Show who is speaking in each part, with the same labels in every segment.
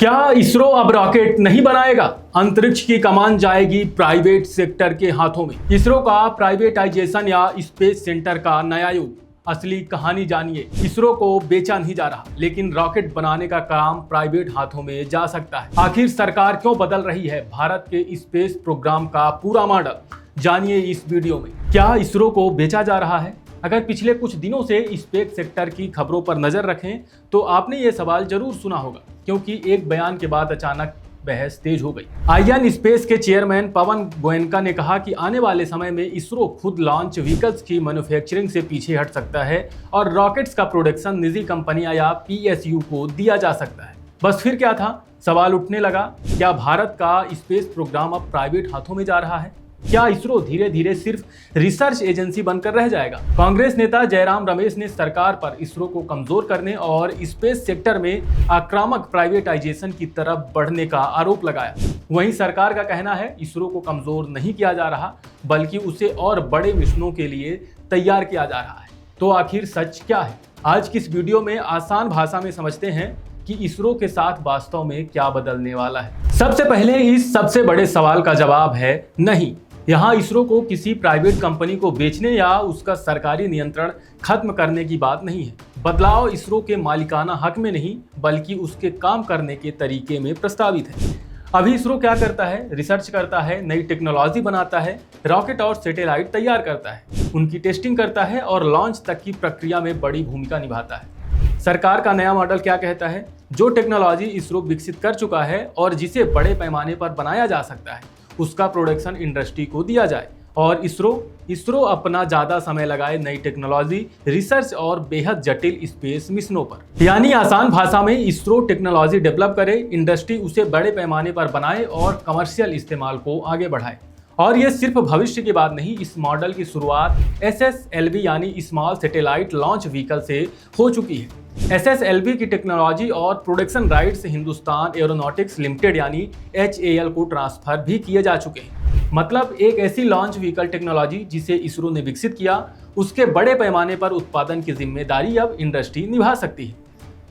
Speaker 1: क्या इसरो अब रॉकेट नहीं बनाएगा? अंतरिक्ष की कमान जाएगी प्राइवेट सेक्टर के हाथों में। इसरो का प्राइवेटाइजेशन या स्पेस सेंटर का नया युग। असली कहानी जानिए। इसरो को बेचा नहीं जा रहा, लेकिन रॉकेट बनाने का काम प्राइवेट हाथों में जा सकता है। आखिर सरकार क्यों बदल रही है भारत के स्पेस प्रोग्राम का पूरा मॉडल? जानिए इस वीडियो में। क्या इसरो को बेचा जा रहा है? अगर पिछले कुछ दिनों से स्पेस सेक्टर की खबरों पर नजर रखें तो आपने ये सवाल जरूर सुना होगा, क्योंकि एक बयान के बाद अचानक बहस तेज हो गई। आर्यन स्पेस के चेयरमैन पवन गोयनका ने कहा कि आने वाले समय में इसरो खुद लॉन्च व्हीकल्स की मैन्युफैक्चरिंग से पीछे हट सकता है और रॉकेट्स का प्रोडक्शन निजी कंपनियां या पीएसयू को दिया जा सकता है। बस फिर क्या था? सवाल उठने लगा, क्या भारत का स्पेस प्रोग्राम अब प्राइवेट हाथों में जा रहा है? क्या इसरो धीरे धीरे सिर्फ रिसर्च एजेंसी बनकर रह जाएगा? कांग्रेस नेता जयराम रमेश ने सरकार पर इसरो को कमजोर करने और स्पेस सेक्टर में आक्रामक प्राइवेटाइजेशन की तरफ बढ़ने का आरोप लगाया। वहीं सरकार का कहना है इसरो को कमजोर नहीं किया जा रहा, बल्कि उसे और बड़े मिशनों के लिए तैयार किया जा रहा है। तो आखिर सच क्या है? आज की इस वीडियो में आसान भाषा में समझते हैं कि इसरो के साथ वास्तव में क्या बदलने वाला है। सबसे पहले इस सबसे बड़े सवाल का जवाब है नहीं। यहाँ इसरो को किसी प्राइवेट कंपनी को बेचने या उसका सरकारी नियंत्रण खत्म करने की बात नहीं है। बदलाव इसरो के मालिकाना हक में नहीं, बल्कि उसके काम करने के तरीके में प्रस्तावित है। अभी इसरो क्या करता है? रिसर्च करता है, नई टेक्नोलॉजी बनाता है, रॉकेट और सैटेलाइट तैयार करता है, उनकी टेस्टिंग करता है और लॉन्च तक की प्रक्रिया में बड़ी भूमिका निभाता है। सरकार का नया मॉडल क्या कहता है? जो टेक्नोलॉजी इसरो विकसित कर चुका है और जिसे बड़े पैमाने पर बनाया जा सकता है, उसका प्रोडक्शन इंडस्ट्री को दिया जाए और इसरो अपना ज्यादा समय लगाए नई टेक्नोलॉजी, रिसर्च और बेहद जटिल स्पेस मिशनों पर। यानी आसान भाषा में इसरो टेक्नोलॉजी डेवलप करे, इंडस्ट्री उसे बड़े पैमाने पर बनाए और कमर्शियल इस्तेमाल को आगे बढ़ाए। और ये सिर्फ भविष्य की बात नहीं, इस मॉडल की शुरुआत SSLV यानी स्मॉल सैटेलाइट लॉन्च व्हीकल से हो चुकी है। SSLV की टेक्नोलॉजी और production rights Hindustan aeronautics limited यानी HAL को ट्रांसफर भी किए जा चुके हैं। मतलब एक ऐसी लॉन्च व्हीकल टेक्नोलॉजी जिसे इसरो ने विकसित किया, उसके बड़े पैमाने पर उत्पादन की जिम्मेदारी अब इंडस्ट्री निभा सकती है।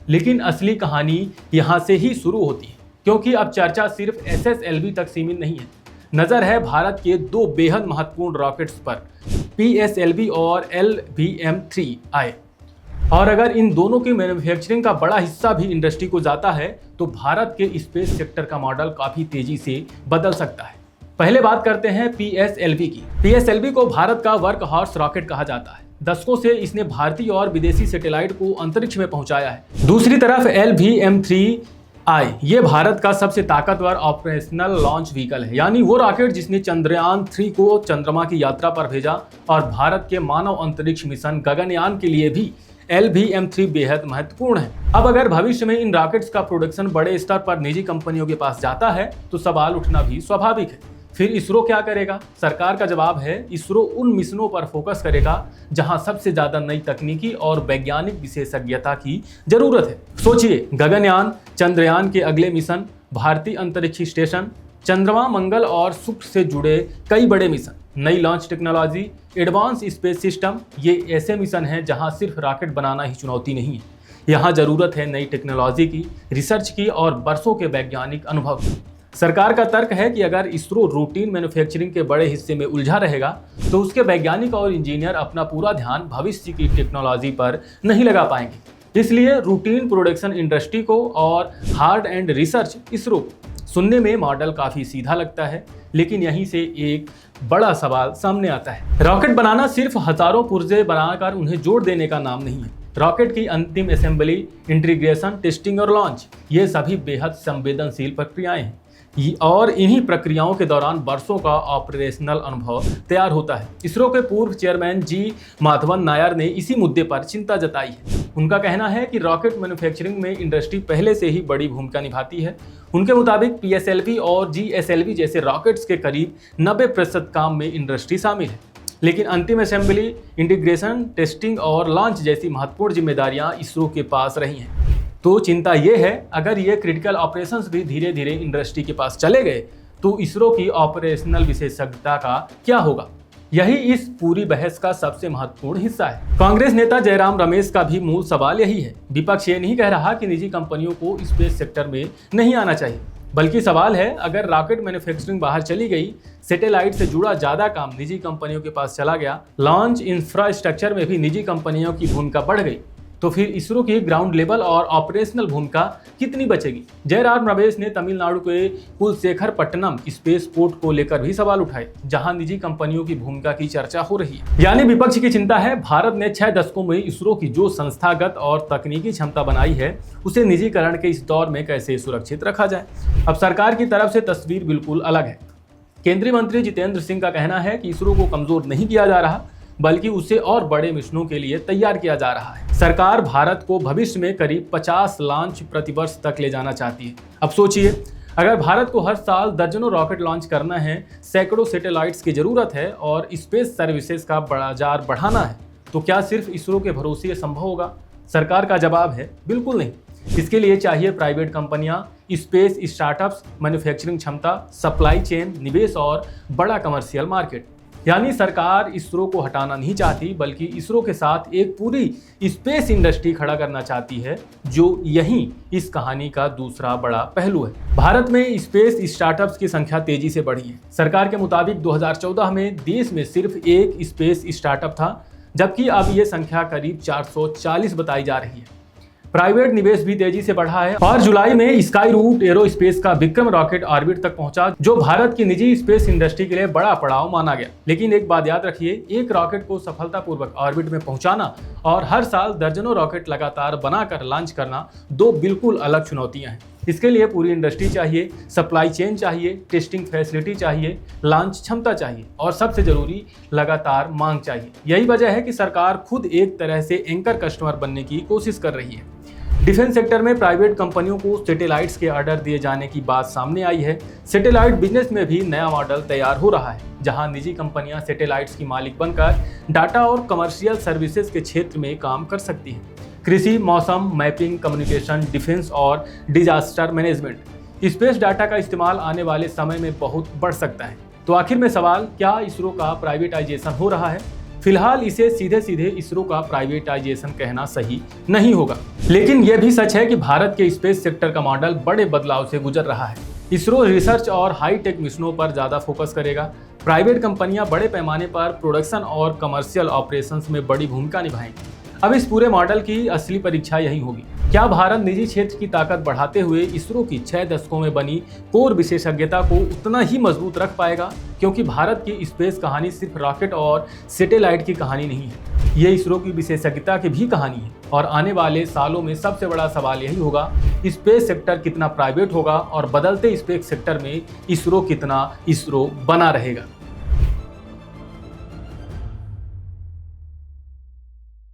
Speaker 1: लेकिन असली कहानी यहाँ से ही शुरू होती है, क्योंकि अब चर्चा सिर्फ SSLV तक सीमित नहीं है। नजर है भारत के दो बेहद महत्वपूर्ण रॉकेट्स पर, PSLV और LVM-3I। और अगर इन दोनों की मैन्युफैक्चरिंग का बड़ा हिस्सा भी इंडस्ट्री को जाता है तो भारत के स्पेस सेक्टर का मॉडल काफी तेजी से बदल सकता है। पहले बात करते हैं PSLV की। PSLV को भारत का वर्क हॉर्स रॉकेट कहा जाता है। दशकों से इसने भारतीय और विदेशी सैटेलाइट को अंतरिक्ष में पहुंचाया है। दूसरी तरफ LVM-3I ये भारत का सबसे ताकतवर ऑपरेशनल लॉन्च व्हीकल है, यानी वो रॉकेट जिसने चंद्रयान 3 को चंद्रमा की यात्रा पर भेजा और भारत के मानव अंतरिक्ष मिशन गगनयान के लिए भी LVM-3 बेहद महत्वपूर्ण है। अब अगर भविष्य में इन रॉकेट्स का प्रोडक्शन बड़े स्तर पर निजी कंपनियों के पास जाता है तो सवाल उठना भी स्वाभाविक है। फिर इसरो क्या करेगा? सरकार का जवाब है इसरो उन मिशनों पर फोकस करेगा जहां सबसे ज्यादा नई तकनीकी और वैज्ञानिक विशेषज्ञता की जरूरत है। सोचिए, गगनयान, चंद्रयान के अगले मिशन, भारतीय अंतरिक्ष स्टेशन, चंद्रमा, मंगल और शुक्र से जुड़े कई बड़े मिशन, नई launch technology, advance space system. ये ऐसे मिशन हैं जहां सिर्फ रॉकेट बनाना ही चुनौती नहीं है। यहाँ जरूरत है नई टेक्नोलॉजी की, रिसर्च की और बरसों के वैज्ञानिक अनुभव की। सरकार का तर्क है कि अगर इसरो रूटीन मैन्युफैक्चरिंग के बड़े हिस्से में उलझा रहेगा तो उसके वैज्ञानिक और इंजीनियर अपना पूरा ध्यान भविष्य की टेक्नोलॉजी पर नहीं लगा पाएंगे। इसलिए रूटीन प्रोडक्शन इंडस्ट्री को और हार्ड एंड रिसर्च इसरो को। सुनने में मॉडल काफी सीधा लगता है, लेकिन यहीं से एक बड़ा सवाल सामने आता है। रॉकेट बनाना सिर्फ हजारों पुर्जे बनाकर उन्हें जोड़ देने का नाम नहीं है। रॉकेट की अंतिम असेंबली, इंटीग्रेशन, टेस्टिंग और लॉन्च, ये सभी बेहद संवेदनशील प्रक्रियाएं हैं और इन्हीं प्रक्रियाओं के दौरान वर्षों का ऑपरेशनल अनुभव तैयार होता है। इसरो के पूर्व चेयरमैन G माधवन नायर ने इसी मुद्दे पर चिंता जताई है। उनका कहना है कि रॉकेट मैन्युफैक्चरिंग में इंडस्ट्री पहले से ही बड़ी भूमिका निभाती है। उनके मुताबिक PSLV और GSLV जैसे रॉकेट्स के करीब 90% काम में इंडस्ट्री शामिल है, लेकिन अंतिम असेंबली, इंटीग्रेशन, टेस्टिंग और लॉन्च जैसी महत्वपूर्ण जिम्मेदारियां इसरो के पास रही हैं। तो चिंता ये है, अगर ये क्रिटिकल ऑपरेशंस भी धीरे धीरे इंडस्ट्री के पास चले गए तो इसरो की ऑपरेशनल विशेषज्ञता का क्या होगा? यही इस पूरी बहस का सबसे महत्वपूर्ण हिस्सा है। कांग्रेस नेता जयराम रमेश का भी मूल सवाल यही है। विपक्ष ये नहीं कह रहा कि निजी कंपनियों को स्पेस सेक्टर में नहीं आना चाहिए, बल्कि सवाल है अगर रॉकेट मैन्युफैक्चरिंग बाहर चली गई, सैटेलाइट से जुड़ा ज्यादा काम निजी कंपनियों के पास चला गया, लॉन्च इंफ्रास्ट्रक्चर में भी निजी कंपनियों की भूमिका बढ़ गई, तो फिर इसरो की ग्राउंड लेवल और ऑपरेशनल भूमिका कितनी बचेगी। जयराम रमेश ने तमिलनाडु के कुलशेखरपट्टनम स्पेस पोर्ट को लेकर भी सवाल उठाए, जहां निजी कंपनियों की भूमिका की चर्चा हो रही है। यानी विपक्ष की चिंता है भारत ने 6 दशकों में इसरो की जो संस्थागत और तकनीकी क्षमता बनाई है, उसे निजीकरण के इस दौर में कैसे सुरक्षित रखा जाए। अब सरकार की तरफ से तस्वीर बिल्कुल अलग है। केंद्रीय मंत्री जितेंद्र सिंह का कहना है कि इसरो को कमजोर नहीं किया जा रहा, बल्कि उसे और बड़े मिशनों के लिए तैयार किया जा रहा है। सरकार भारत को भविष्य में करीब 50 लॉन्च प्रतिवर्ष तक ले जाना चाहती है। अब सोचिए, अगर भारत को हर साल दर्जनों रॉकेट लॉन्च करना है, सैकड़ों सैटेलाइट्स की जरूरत है और स्पेस सर्विसेज का बाजार बढ़ाना है, तो क्या सिर्फ इसरो के भरोसे ये संभव होगा? सरकार का जवाब है बिल्कुल नहीं। इसके लिए चाहिए प्राइवेट कंपनियां, स्पेस स्टार्टअप्स, मैन्युफैक्चरिंग क्षमता, सप्लाई चेन, निवेश और बड़ा कमर्शियल मार्केट। यानी सरकार इसरो को हटाना नहीं चाहती, बल्कि इसरो के साथ एक पूरी स्पेस इंडस्ट्री खड़ा करना चाहती है, जो यही इस कहानी का दूसरा बड़ा पहलू है। भारत में स्पेस स्टार्टअप्स की संख्या तेजी से बढ़ी है। सरकार के मुताबिक 2014 में देश में सिर्फ एक स्पेस स्टार्टअप था, जबकि अब ये संख्या करीब 440 बताई जा रही है। प्राइवेट निवेश भी तेजी से बढ़ा है और जुलाई में स्काई रूट एरोस्पेस का विक्रम रॉकेट ऑर्बिट तक पहुंचा, जो भारत की निजी स्पेस इंडस्ट्री के लिए बड़ा पड़ाव माना गया। लेकिन एक बात याद रखिए, एक रॉकेट को सफलतापूर्वक ऑर्बिट में पहुंचाना और हर साल दर्जनों रॉकेट लगातार बनाकर लॉन्च करना दो बिल्कुल अलग चुनौतियां हैं। इसके लिए पूरी इंडस्ट्री चाहिए, सप्लाई चेन चाहिए, टेस्टिंग फैसिलिटी चाहिए, लॉन्च क्षमता चाहिए और सबसे जरूरी लगातार मांग चाहिए। यही वजह है कि सरकार खुद एक तरह से एंकर कस्टमर बनने की कोशिश कर रही है। डिफेंस सेक्टर में प्राइवेट कंपनियों को सैटेलाइट्स के ऑर्डर दिए जाने की बात सामने आई है। सैटेलाइट बिजनेस में भी नया मॉडल तैयार हो रहा है, जहां निजी कंपनियां सैटेलाइट्स की मालिक बनकर डाटा और कमर्शियल सर्विसेज के क्षेत्र में काम कर सकती हैं। कृषि, मौसम मैपिंग, कम्युनिकेशन, डिफेंस और डिजास्टर मैनेजमेंट, स्पेस डाटा का इस्तेमाल आने वाले समय में बहुत बढ़ सकता है। तो आखिर में सवाल, क्या इसरो का प्राइवेटाइजेशन हो रहा है? फिलहाल इसे सीधे सीधे इसरो का प्राइवेटाइजेशन कहना सही नहीं होगा, लेकिन यह भी सच है कि भारत के स्पेस सेक्टर का मॉडल बड़े बदलाव से गुजर रहा है। इसरो रिसर्च और हाईटेक मिशनों पर ज्यादा फोकस करेगा। प्राइवेट कंपनियां बड़े पैमाने पर प्रोडक्शन और कमर्शियल ऑपरेशंस में बड़ी भूमिका निभाएंगी। अब इस पूरे मॉडल की असली परीक्षा यही होगी। क्या भारत निजी क्षेत्र की ताकत बढ़ाते हुए इसरो की 6 दशकों में बनी कोर विशेषज्ञता को उतना ही मजबूत रख पाएगा? क्योंकि भारत की स्पेस कहानी सिर्फ रॉकेट और सैटेलाइट की कहानी नहीं है, ये इसरो की विशेषज्ञता की भी कहानी है। और आने वाले सालों में सबसे बड़ा सवाल यही होगा, स्पेस सेक्टर कितना प्राइवेट होगा और बदलते स्पेस सेक्टर में इसरो कितना इसरो बना रहेगा।